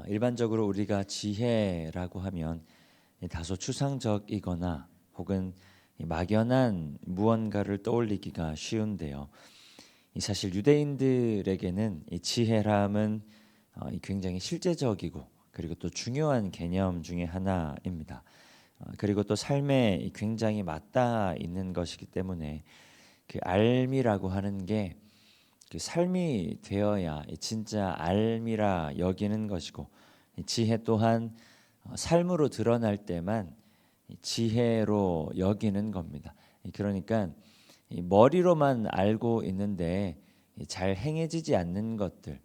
일반적으로 우리가 지혜라고 하면 다소 추상적이거나 혹은 막연한 무언가를 떠올리기가 쉬운데요. 사실 유대인들에게는 이 지혜람은 굉장히 실제적이고 그리고 또 중요한 개념 중에 하나입니다. 그리고 또 삶에 굉장히 맞닿아 있는 것이기 때문에 그 알미라고 하는 게 그 삶이 되어야 진짜 알미라 여기는 것이고, 지혜 또한 삶으로 드러날 때만 지혜로 여기는 겁니다. 그러니까 머리로만 알고 있는데 잘 행해지지 않는 것들,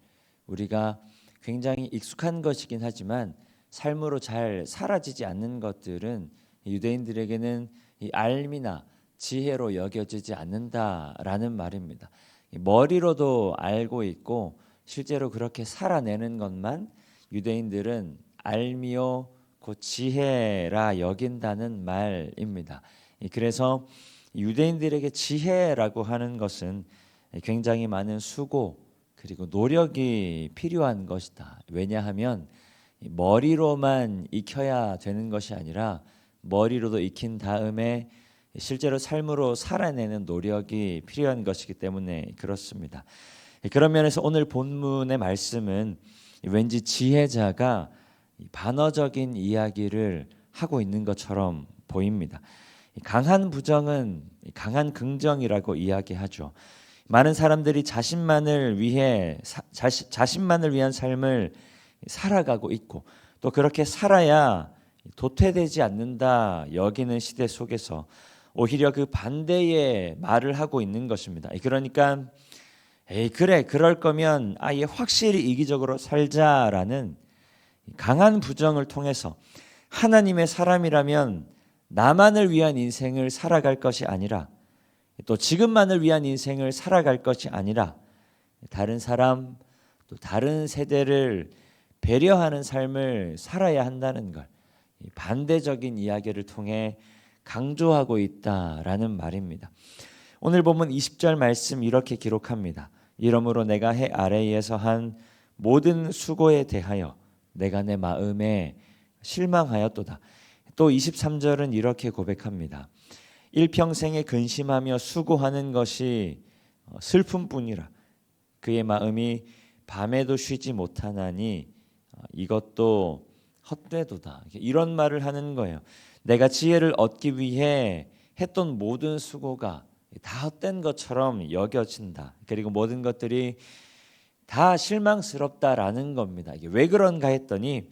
우리가 굉장히 익숙한 것이긴 하지만 삶으로 잘 사라지지 않는 것들은 유대인들에게는 이 알미나 지혜로 여겨지지 않는다라는 말입니다. 머리로도 알고 있고 실제로 그렇게 살아내는 것만 유대인들은 알미요 곧 지혜라 여긴다는 말입니다. 그래서 유대인들에게 지혜라고 하는 것은 굉장히 많은 수고 그리고 노력이 필요한 것이다. 왜냐하면 머리로만 익혀야 되는 것이 아니라 머리로도 익힌 다음에 실제로 삶으로 살아내는 노력이 필요한 것이기 때문에 그렇습니다. 그런 면에서 오늘 본문의 말씀은 왠지 지혜자가 반어적인 이야기를 하고 있는 것처럼 보입니다. 강한 부정은 강한 긍정이라고 이야기하죠. 많은 사람들이 자신만을 위한 삶을 살아가고 있고 또 그렇게 살아야 도태되지 않는다 여기는 시대 속에서 오히려 그 반대의 말을 하고 있는 것입니다. 그러니까 그래 그럴 거면 아예 확실히 이기적으로 살자라는 강한 부정을 통해서 하나님의 사람이라면 나만을 위한 인생을 살아갈 것이 아니라 또 지금만을 위한 인생을 살아갈 것이 아니라 다른 사람 또 다른 세대를 배려하는 삶을 살아야 한다는 걸 반대적인 이야기를 통해 강조하고 있다라는 말입니다. 오늘 보면 20절 말씀 이렇게 기록합니다. 이러므로 내가 해 아래에서 한 모든 수고에 대하여 내가 내 마음에 실망하였도다. 또 23절은 이렇게 고백합니다. 일평생에 근심하며 수고하는 것이 슬픔뿐이라 그의 마음이 밤에도 쉬지 못하나니 이것도 헛되도다. 이런 말을 하는 거예요. 내가 지혜를 얻기 위해 했던 모든 수고가 다 헛된 것처럼 여겨진다. 그리고 모든 것들이 다 실망스럽다라는 겁니다. 이게 왜 그런가 했더니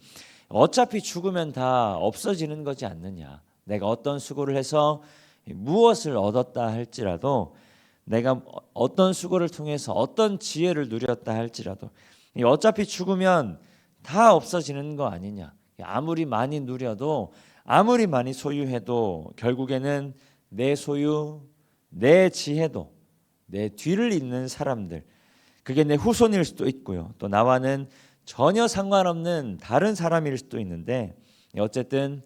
어차피 죽으면 다 없어지는 거지 않느냐. 내가 어떤 수고를 해서 무엇을 얻었다 할지라도 내가 어떤 수고를 통해서 어떤 지혜를 누렸다 할지라도 어차피 죽으면 다 없어지는 거 아니냐. 아무리 많이 누려도 아무리 많이 소유해도 결국에는 내 소유, 내 지혜도 내 뒤를 잇는 사람들, 그게 내 후손일 수도 있고요. 또 나와는 전혀 상관없는 다른 사람일 수도 있는데 어쨌든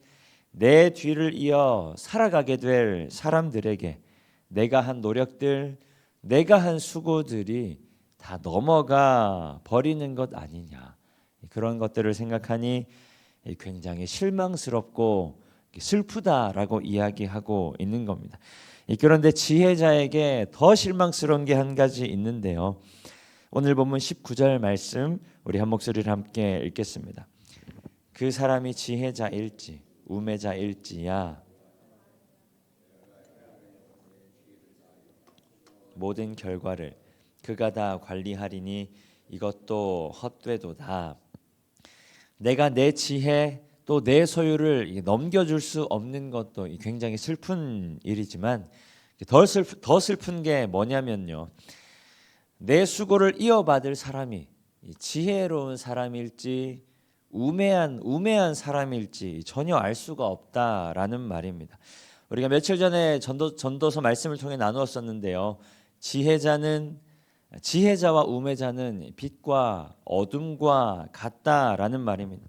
내 뒤를 이어 살아가게 될 사람들에게 내가 한 노력들, 내가 한 수고들이 다 넘어가 버리는 것 아니냐. 그런 것들을 생각하니 굉장히 실망스럽고 슬프다라고 이야기하고 있는 겁니다. 그런데 지혜자에게 더 실망스러운 게 한 가지 있는데요. 오늘 본문 19절 말씀 우리 한 목소리를 함께 읽겠습니다. 그 사람이 지혜자일지 우매자일지야 모든 결과를 그가 다 관리하리니 이것도 헛되도다. 내가 내 지혜 또 내 소유를 넘겨줄 수 없는 것도 굉장히 슬픈 일이지만 더 슬픈 게 뭐냐면요. 내 수고를 이어받을 사람이 지혜로운 사람일지 우매한 사람일지 전혀 알 수가 없다라는 말입니다. 우리가 며칠 전에 전도서 말씀을 통해 나누었었는데요. 지혜자와 우매자는 빛과 어둠과 같다라는 말입니다.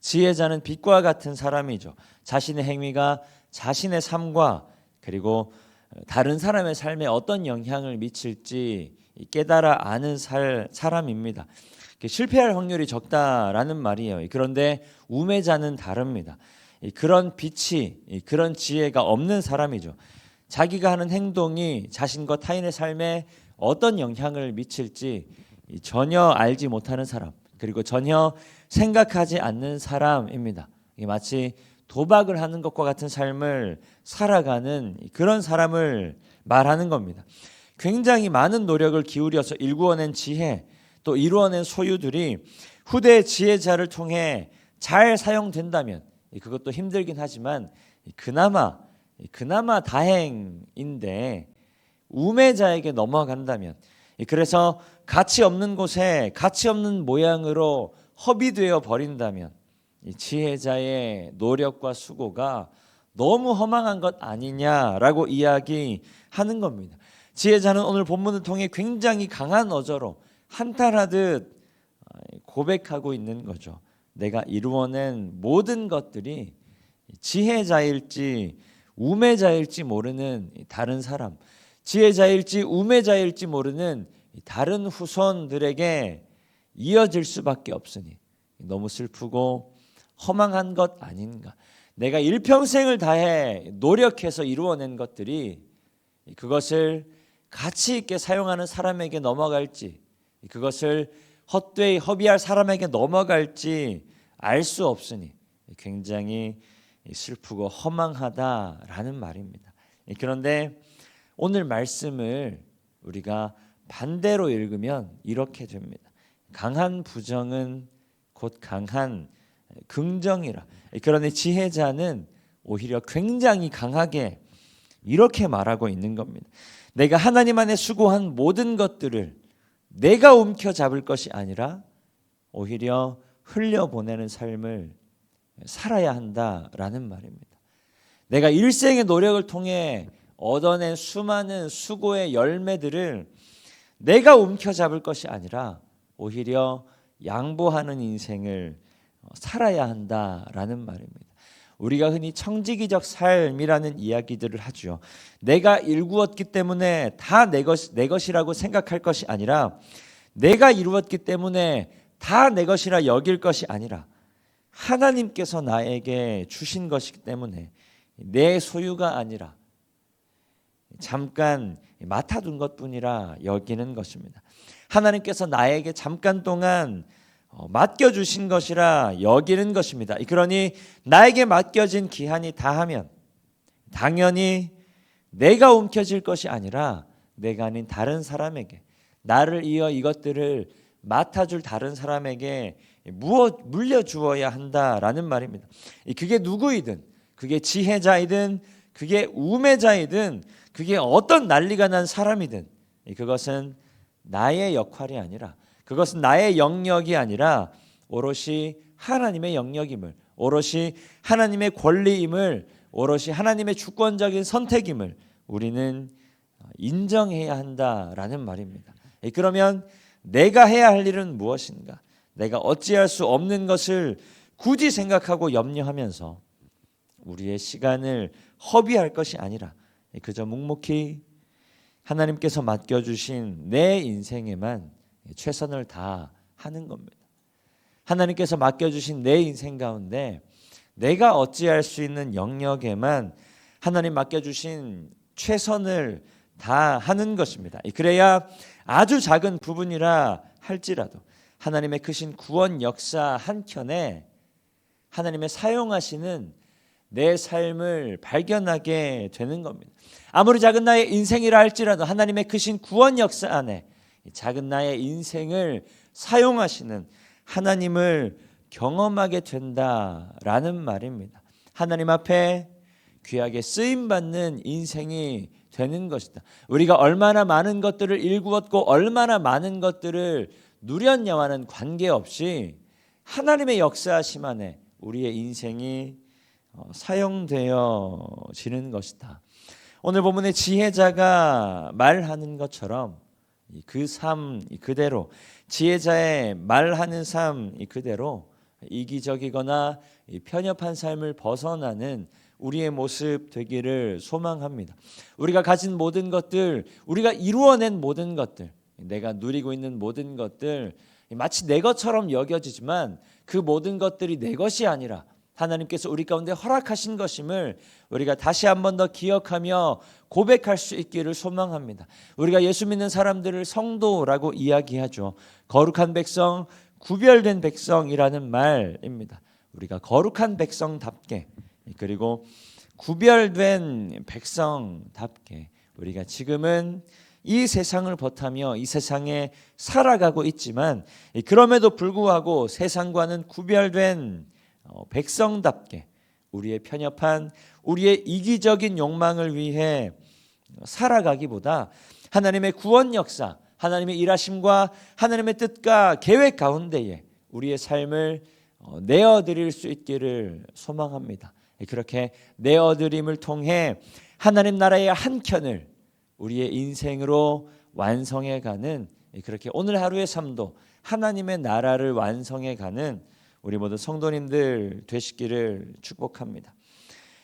지혜자는 빛과 같은 사람이죠. 자신의 행위가 자신의 삶과 그리고 다른 사람의 삶에 어떤 영향을 미칠지 깨달아 아는 사람입니다. 실패할 확률이 적다라는 말이에요. 그런데 우매자는 다릅니다. 그런 빛이, 그런 지혜가 없는 사람이죠. 자기가 하는 행동이 자신과 타인의 삶에 어떤 영향을 미칠지 전혀 알지 못하는 사람, 그리고 전혀 생각하지 않는 사람입니다. 마치 도박을 하는 것과 같은 삶을 살아가는 그런 사람을 말하는 겁니다. 굉장히 많은 노력을 기울여서 일구어낸 지혜, 또 이루어낸 소유들이 후대의 지혜자를 통해 잘 사용된다면, 그것도 힘들긴 하지만 그나마 다행인데, 우매자에게 넘어간다면, 그래서 가치 없는 곳에 가치 없는 모양으로 허비되어 버린다면, 이 지혜자의 노력과 수고가 너무 허망한 것 아니냐라고 이야기하는 겁니다. 지혜자는 오늘 본문을 통해 굉장히 강한 어조로 한탄하듯 고백하고 있는 거죠. 내가 이루어낸 모든 것들이 지혜자일지 우매자일지 모르는 다른 사람, 지혜자일지 우매자일지 모르는 다른 후손들에게 이어질 수밖에 없으니 너무 슬프고 허망한 것 아닌가. 내가 일평생을 다해 노력해서 이루어낸 것들이 그것을 가치 있게 사용하는 사람에게 넘어갈지, 그것을 헛되이 허비할 사람에게 넘어갈지 알 수 없으니 굉장히 슬프고 허망하다라는 말입니다. 그런데 오늘 말씀을 우리가 반대로 읽으면 이렇게 됩니다. 강한 부정은 곧 강한 긍정이라. 그러니 지혜자는 오히려 굉장히 강하게 이렇게 말하고 있는 겁니다. 내가 하나님 안에 수고한 모든 것들을 내가 움켜잡을 것이 아니라 오히려 흘려보내는 삶을 살아야 한다라는 말입니다. 내가 일생의 노력을 통해 얻어낸 수많은 수고의 열매들을 내가 움켜잡을 것이 아니라 오히려 양보하는 인생을 살아야 한다라는 말입니다. 우리가 흔히 청지기적 삶이라는 이야기들을 하죠. 내가 일구었기 때문에 다 내 것이라고 생각할 것이 아니라, 내가 이루었기 때문에 다 내 것이라 여길 것이 아니라, 하나님께서 나에게 주신 것이기 때문에 내 소유가 아니라 잠깐 맡아둔 것뿐이라 여기는 것입니다. 하나님께서 나에게 잠깐 동안 맡겨주신 것이라 여기는 것입니다. 그러니 나에게 맡겨진 기한이 다하면 당연히 내가 움켜쥘 것이 아니라 내가 아닌 다른 사람에게, 나를 이어 이것들을 맡아줄 다른 사람에게 물려주어야 한다라는 말입니다. 그게 누구이든, 그게 지혜자이든 그게 우매자이든 그게 어떤 난리가 난 사람이든 그것은 나의 역할이 아니라, 그것은 나의 영역이 아니라 오롯이 하나님의 영역임을, 오롯이 하나님의 권리임을, 오롯이 하나님의 주권적인 선택임을 우리는 인정해야 한다라는 말입니다. 그러면 내가 해야 할 일은 무엇인가? 내가 어찌할 수 없는 것을 굳이 생각하고 염려하면서 우리의 시간을 허비할 것이 아니라 그저 묵묵히 하나님께서 맡겨주신 내 인생에만 최선을 다하는 겁니다. 하나님께서 맡겨주신 내 인생 가운데 내가 어찌할 수 있는 영역에만 하나님 맡겨주신 최선을 다하는 것입니다. 그래야 아주 작은 부분이라 할지라도 하나님의 크신 구원 역사 한켠에 하나님의 사용하시는 내 삶을 발견하게 되는 겁니다. 아무리 작은 나의 인생이라 할지라도 하나님의 크신 구원 역사 안에 작은 나의 인생을 사용하시는 하나님을 경험하게 된다라는 말입니다. 하나님 앞에 귀하게 쓰임받는 인생이 되는 것이다. 우리가 얼마나 많은 것들을 일구었고 얼마나 많은 것들을 누렸냐와는 관계없이 하나님의 역사하심 안에 우리의 인생이 사용되어지는 것이다. 오늘 본문의 지혜자가 말하는 것처럼 그 삶 그대로, 지혜자의 말하는 삶 그대로 이기적이거나 편협한 삶을 벗어나는 우리의 모습 되기를 소망합니다. 우리가 가진 모든 것들, 우리가 이루어낸 모든 것들, 내가 누리고 있는 모든 것들 마치 내 것처럼 여겨지지만 그 모든 것들이 내 것이 아니라 하나님께서 우리 가운데 허락하신 것임을 우리가 다시 한 번 더 기억하며 고백할 수 있기를 소망합니다. 우리가 예수 믿는 사람들을 성도라고 이야기하죠. 거룩한 백성, 구별된 백성이라는 말입니다. 우리가 거룩한 백성답게 그리고 구별된 백성답게 우리가 지금은 이 세상을 버타며 이 세상에 살아가고 있지만 그럼에도 불구하고 세상과는 구별된 백성답게 우리의 편협한 우리의 이기적인 욕망을 위해 살아가기보다 하나님의 구원 역사, 하나님의 일하심과 하나님의 뜻과 계획 가운데에 우리의 삶을 내어드릴 수 있기를 소망합니다. 그렇게 내어드림을 통해 하나님 나라의 한 켠을 우리의 인생으로 완성해가는 그렇게 오늘 하루의 삶도 하나님의 나라를 완성해가는 우리 모두 성도님들 되시기를 축복합니다.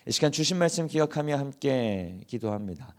이 시간 주신 말씀 기억하며 함께 기도합니다.